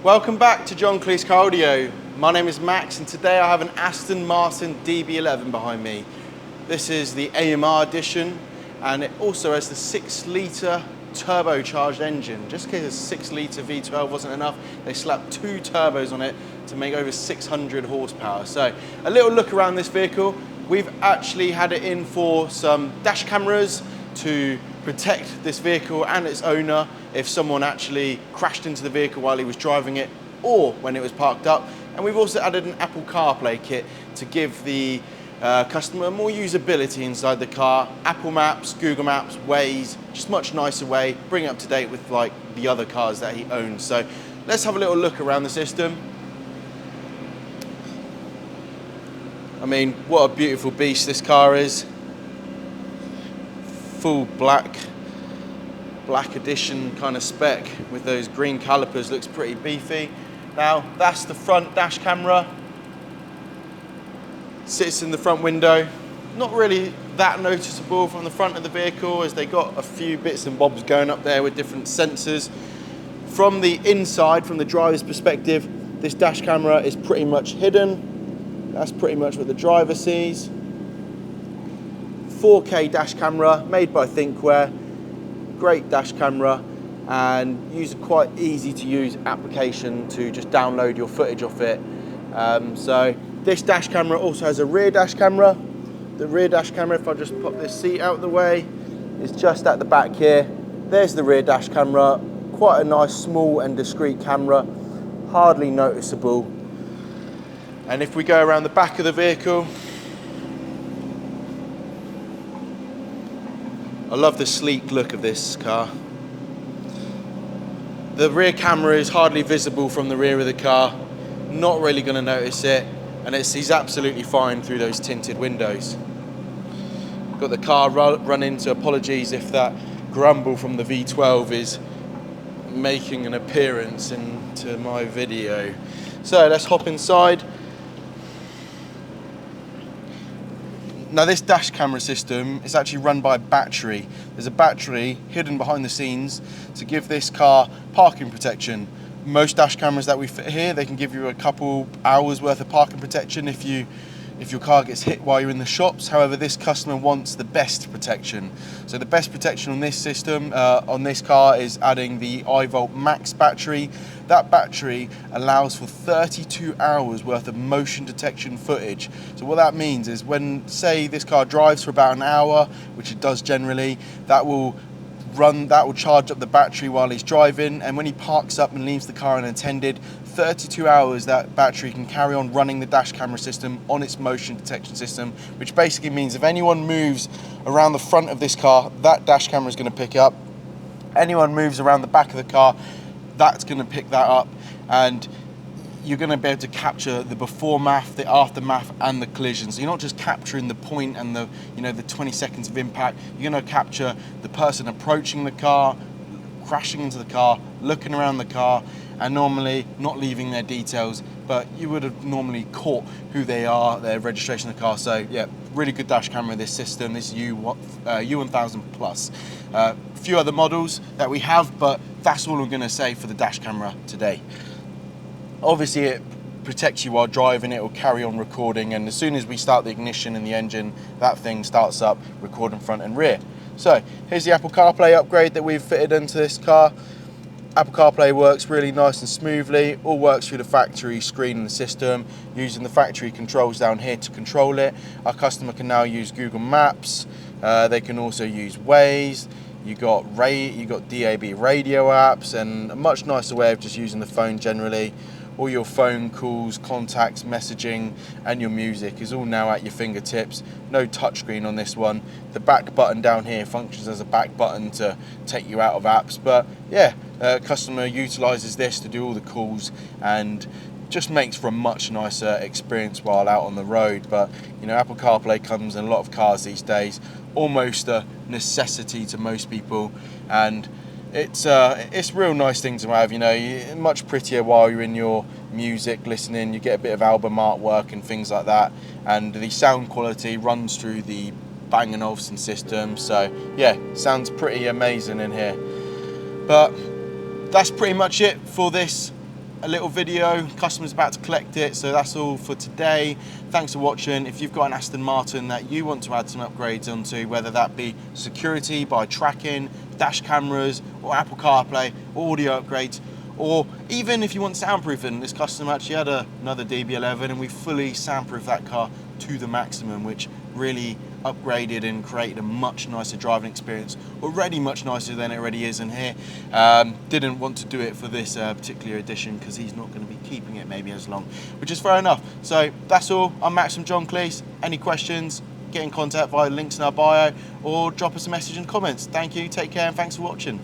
Welcome back to John Cleese Car Audio. My name is Max and today I have an Aston Martin DB11 behind me. This is the AMR edition and it also has the 6-litre turbocharged engine. Just in case a 6-litre V12 wasn't enough, they slapped 2 turbos on it to make over 600 horsepower. So a little look around this vehicle. We've actually had it in for some dash cameras to protect this vehicle and its owner if someone actually crashed into the vehicle while he was driving it or when it was parked up. And we've also added an Apple CarPlay kit to give the customer more usability inside the car. Apple Maps, Google Maps, Waze, just much nicer way, bring it up to date with like the other cars that he owns. So let's have a little look around the system. I mean, what a beautiful beast this car is. Full black edition kind of spec with those green calipers, looks pretty beefy. Now that's the front dash camera, sits in the front window, not really that noticeable from the front of the vehicle as they got a few bits and bobs going up there with different sensors. From the inside, from the driver's perspective, this dash camera is pretty much hidden. That's pretty much what the driver sees. 4K dash camera made by Thinkware, great dash camera, and use a quite easy to use application to just download your footage off it. So this dash camera also has a rear dash camera. The rear dash camera, if I just pop this seat out of the way, is just at the back here. There's the rear dash camera, quite a nice small and discreet camera, hardly noticeable. And if we go around the back of the vehicle, I love the sleek look of this car. The rear camera is hardly visible from the rear of the car. Not really going to notice it, and he's absolutely fine through those tinted windows. Got the car running, so apologies if that grumble from the V12 is making an appearance into my video. So let's hop inside. Now this dash camera system is actually run by a battery. There's a battery hidden behind the scenes to give this car parking protection. Most dash cameras that we fit here, they can give you a couple hours worth of parking protection if your car gets hit while you're in the shops. However, this customer wants the best protection. So the best protection on this system, on this car, is adding the iVolt Max battery. That battery allows for 32 hours worth of motion detection footage. So what that means is when, say, this car drives for about an hour, which it does generally, that will charge up the battery while he's driving, and when he parks up and leaves the car unattended, 32 hours that battery can carry on running the dash camera system on its motion detection system, which basically means if anyone moves around the front of this car, that dash camera is going to pick up. Anyone moves around the back of the car, that's going to pick that up, and you're going to be able to capture the before math, the aftermath, and the collision. So you're not just capturing the point and the 20 seconds of impact. You're going to capture the person approaching the car, crashing into the car, looking around the car, and normally not leaving their details, but you would have normally caught who they are, their registration of the car. So yeah, really good dash camera, this system, this U1000 Plus. A few other models that we have, but that's all I'm going to say for the dash camera today. Obviously it protects you while driving, it will carry on recording, and as soon as we start the ignition in the engine, that thing starts up recording front and rear. So here's the Apple CarPlay upgrade that we've fitted into this car. Apple CarPlay works really nice and smoothly, all works through the factory screen in the system, using the factory controls down here to control it. Our customer can now use Google Maps, they can also use Waze, you got DAB radio apps, and a much nicer way of just using the phone generally. All your phone calls, contacts, messaging, and your music is all now at your fingertips. No touchscreen on this one. The back button down here functions as a back button to take you out of apps. But yeah, customer utilizes this to do all the calls and just makes for a much nicer experience while out on the road. But Apple CarPlay comes in a lot of cars these days, almost a necessity to most people, and it's a real nice thing to have. Much prettier while you're in your music listening. You get a bit of album artwork and things like that, and the sound quality runs through the Bang & Olufsen system. So yeah, sounds pretty amazing in here. But that's pretty much it for this a little video. Customer's about to collect it, so that's all for today. Thanks for watching. If you've got an Aston Martin that you want to add some upgrades onto, whether that be security by tracking, dash cameras, or Apple CarPlay, audio upgrades, or even if you want soundproofing, this customer actually had another DB11 and we fully soundproofed that car to the maximum, which really upgraded and created a much nicer driving experience, already much nicer than it already is in here. Didn't want to do it for this particular edition because he's not going to be keeping it maybe as long, which is fair enough. So that's all. I'm Max from John Cleese. Any questions, get in contact via the links in our bio or drop us a message in the comments. Thank you, take care, and thanks for watching.